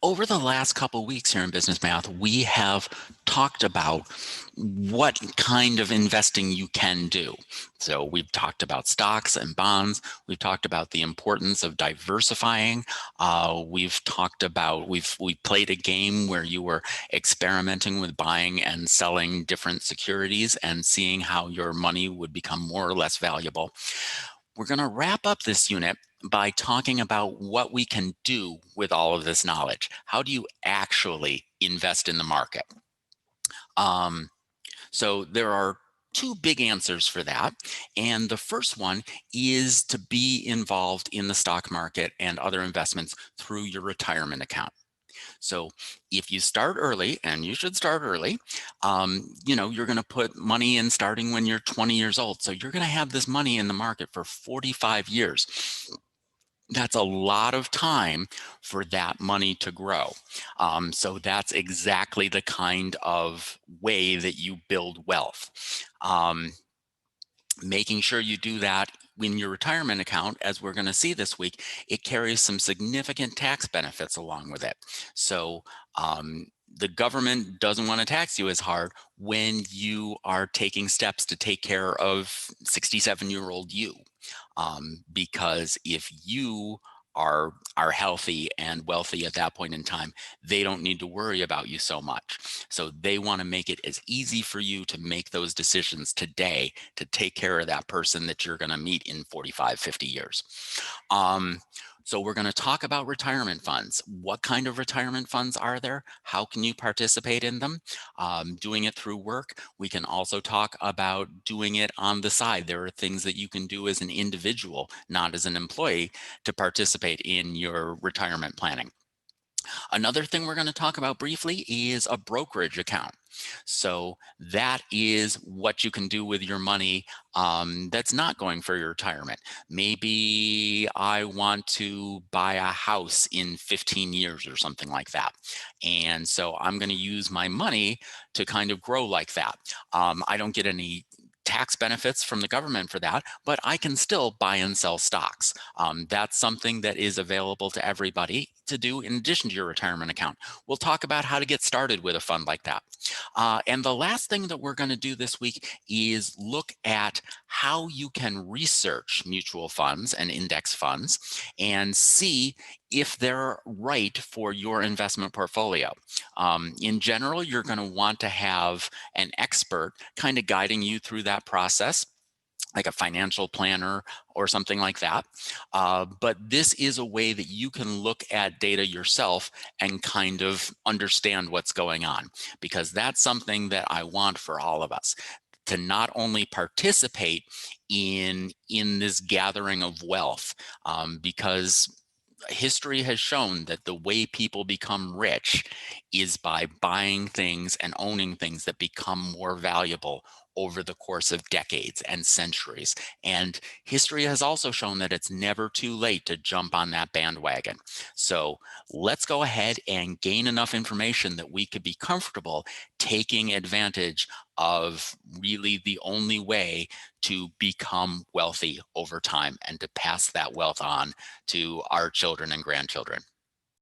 Over the last couple weeks here in Business Math, we have talked about what kind of investing you can do. So we've talked about stocks and bonds. We've talked about the importance of diversifying. We've talked about, we played a game where you were experimenting with buying and selling different securities and seeing how your money would become more or less valuable. We're going to wrap up this unit by talking about what we can do with all of this knowledge. How do you actually invest in the market? So there are two big answers for that. And the first one is to be involved in the stock market and other investments through your retirement account. So if you start early, and you should start early, you're going to put money in starting when you're 20 years old. So you're going to have this money in the market for 45 years. That's a lot of time for that money to grow. So that's exactly the kind of way that you build wealth. Making sure you do that in your retirement account, as we're going to see this week, it carries some significant tax benefits along with it. So the government doesn't want to tax you as hard when you are taking steps to take care of 67-year-old you. Because if you are healthy and wealthy at that point in time, they don't need to worry about you so much. So they want to make it as easy for you to make those decisions today to take care of that person that you're going to meet in 45, 50 years. So we're going to talk about retirement funds. What kind of retirement funds are there? How can you participate in them? Doing it through work. We can also talk about doing it on the side. There are things that you can do as an individual, not as an employee, to participate in your retirement planning. Another thing we're going to talk about briefly is a brokerage account. So that is what you can do with your money that's not going for your retirement. Maybe I want to buy a house in 15 years or something like that. And so I'm going to use my money to kind of grow like that. I don't get any tax benefits from the government for that, but I can still buy and sell stocks. That's something that is available to everybody to do in addition to your retirement account. We'll talk about how to get started with a fund like that. And the last thing that we're going to do this week is look at how you can research mutual funds and index funds and see if they're right for your investment portfolio. In general, you're going to want to have an expert kind of guiding you through that process, like a financial planner or something like that. But this is a way that you can look at data yourself and kind of understand what's going on, because that's something that I want for all of us, to not only participate in this gathering of wealth, because history has shown that the way people become rich is by buying things and owning things that become more valuable over the course of decades and centuries. And history has also shown that it's never too late to jump on that bandwagon. So let's go ahead and gain enough information that we could be comfortable taking advantage of really the only way to become wealthy over time and to pass that wealth on to our children and grandchildren.